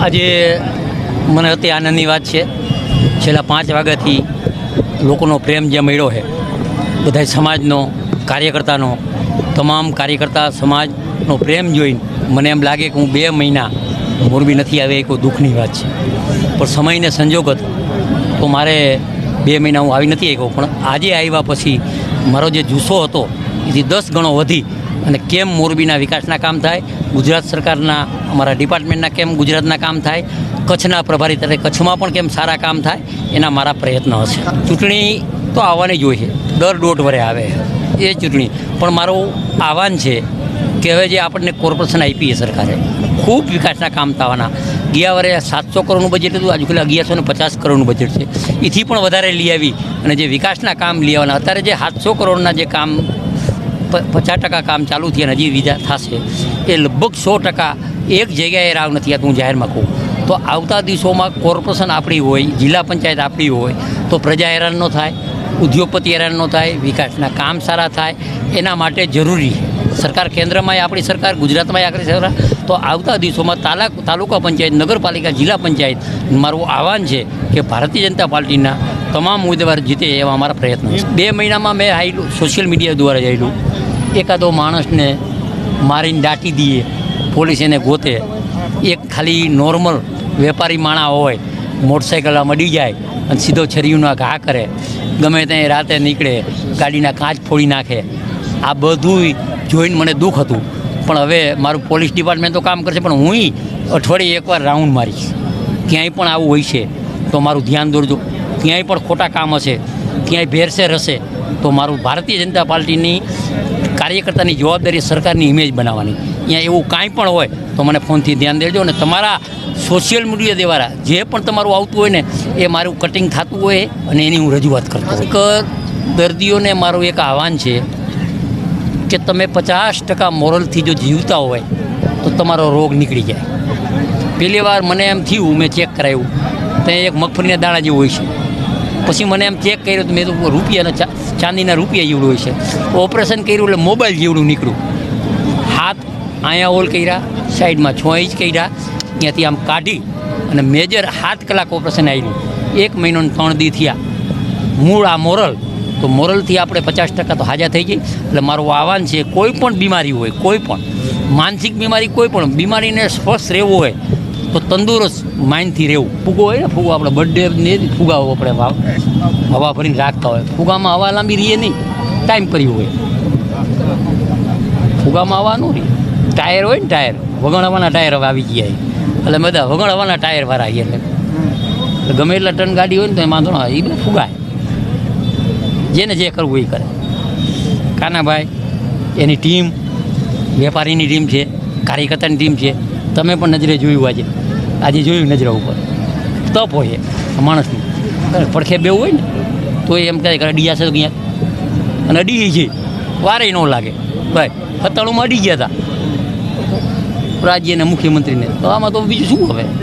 આજે મને અતિ આનંદની વાત છે. છેલ્લા 5 વાગ્યાથી લોકોનો પ્રેમ જે મળ્યો છે, બધા સમાજનો, કાર્યકર્તાનો, તમામ કાર્યકર્તા સમાજનો પ્રેમ જોઈને મને એમ લાગે કે હું 2 મહિના મોરબી નથી આવે એ કોઈ દુઃખની વાત છે. પણ સમયને સંજોગ હતો તો મારે 2 મહિના હું આવી નથી આવ્યો, પણ આજે આવ્યા પછી મારો જે જુસ્સો હતો એથી 10 ગણો વધી અને કેમ મોરબીના વિકાસના કામ થાય, ગુજરાત સરકારના અમારા ડિપાર્ટમેન્ટના કેમ ગુજરાતના કામ થાય, કચ્છના પ્રભારી તરીકે કચ્છમાં પણ કેમ સારા કામ થાય, એના મારા પ્રયત્ન હશે. ચૂંટણી તો આવવાની જ હોય છે, દર 1.5 વર્ષે આવે એ ચૂંટણી. પણ મારું આહવાન છે કે હવે જે આપણને કોર્પોરેશન આપી એ સરકારે ખૂબ વિકાસના કામ થવાના. ગયા વર્ષે 700 કરોડનું બજેટ હતું, આજુ 1150 કરોડનું બજેટ છે. એથી પણ વધારે લઈ આવી અને જે વિકાસના કામ લઈ આવવાના. અત્યારે જે 700 કરોડના જે કામ 50% કામ ચાલુ થયા અને હજી બીજા થશે એ લગભગ 100% એક જગ્યાએ રાવ નથી આવતું. હું જાહેરમાં કહું તો આવતા દિવસોમાં કોર્પોરેશન આપણી હોય, જિલ્લા પંચાયત આપણી હોય તો પ્રજા હેરાન ન થાય, ઉદ્યોગપતિ હેરાન ન થાય, વિકાસના કામ સારા થાય. એના માટે જરૂરી સરકાર કેન્દ્રમાં આપણી સરકાર, ગુજરાતમાં આપણી સરકાર. તો આવતા દિવસોમાં તાલુકા પંચાયત, નગરપાલિકા, જિલ્લા પંચાયત મારું આહવાન છે કે ભારતીય જનતા પાર્ટીના તમામ ઉમેદવાર જીતે એવા અમારા પ્રયત્નો છે. 2 મહિનામાં મેં આવેલું સોશિયલ મીડિયા દ્વારા જ આવેલું. એકાદો માણસને મારીને દાટી દઈએ, પોલીસ એને ગોતે. એક ખાલી નોર્મલ વેપારી માણા હોય, મોટરસાઇકલમાં મળી જાય અને સીધો છરીઓના ઘા કરે, ગમે ત્યાં રાતે નીકળે, ગાડીના કાચ ફોડી નાખે. આ બધું જોઈને મને દુઃખ હતું. પણ હવે મારું પોલીસ ડિપાર્ટમેન્ટ તો કામ કરશે, પણ હું અઠવાડિયે એકવાર રાઉન્ડ મારીશ. ક્યાંય પણ આવું હોય છે તો મારું ધ્યાન દોરજો. ક્યાંય પણ ખોટા કામ હશે, ક્યાંય ભેરસેર હશે તો મારું ભારતીય જનતા પાર્ટીની કાર્યકર્તાની જવાબદારી સરકારની ઇમેજ બનાવવાની. અહીંયા એવું કાંઈ પણ હોય તો મને ફોનથી ધ્યાન દેજો. અને તમારા સોશિયલ મીડિયા દ્વારા જે પણ તમારું આવતું હોય ને એ મારું કટિંગ થતું હોય અને એની હું રજૂઆત કરતો હોય. દર્દીઓને મારું એક આહવાન છે કે તમે 50% મોરલથી જો જીવતા હોય તો તમારો રોગ નીકળી જાય. પહેલી વાર મને એમ થયું, મેં ચેક કરાવ્યું તો એક મગફળીના દાણા જેવું હોય છે. પછી મને એમ ચેક કર્યું તો મેં તો રૂપિયાના ચાંદીના રૂપિયા જેવડું હોય છે. ઓપરેશન કર્યું એટલે મોબાઈલ જેવડું નીકળ્યું. હાથ અહીંયા હોલ કર્યા, સાઈડમાં 6 ઇંચ કર્યા, ત્યાંથી આમ કાઢી અને મેજર 7 કલાક ઓપરેશન આવ્યું. 1 મહિનો ને 3 દી થયા. મૂળ આ મોરલ, તો મોરલથી આપણે 50% તો હાજા થઈ જાય. એટલે મારું આહવાન છે, કોઈ પણ બીમારી હોય, કોઈ પણ માનસિક બીમારી, કોઈ પણ બીમારીને સ્વસ્થ રહેવું હોય તો તંદુરસ્ત માઇન્ડથી રહેવું. ફૂગો હોય ને, ફૂગો આપણે બર્થડે ફૂગા આપણે હવા ભરીને રાખતા હોય. ફૂગામાં હવા લાંબી રહીએ નહીં, ટાઈમ કર્યું હોય. ફૂગામાં હવા ન રહે. ટાયર હોય ને, ટાયર વગણ ટાયર હવે આવી ગયા. એટલે બધા વગણ ટાયરવાળા આવીએ. એટલે ગમે એટલા ટન ગાડી હોય ને તો એમાં વાંધો ના, એ બધા ફૂગાય. જેને જે કરવું એ કરે. કાનાભાઈ, એની ટીમ, વેપારીની ટીમ છે, કાર્યકર્તાની ટીમ છે. તમે પણ નજરે જોયું, આજે જોયું નજરા ઉપર તપ હોય માણસની. પડખે બેવું હોય ને તો એમ કહે કે અડી જશે તો ક્યાંક, અને અડી છે વારે ન લાગે. ભાઈ 97માં અડી ગયા હતા રાજ્યના મુખ્યમંત્રીને, તો આમાં તો બીજું શું હવે.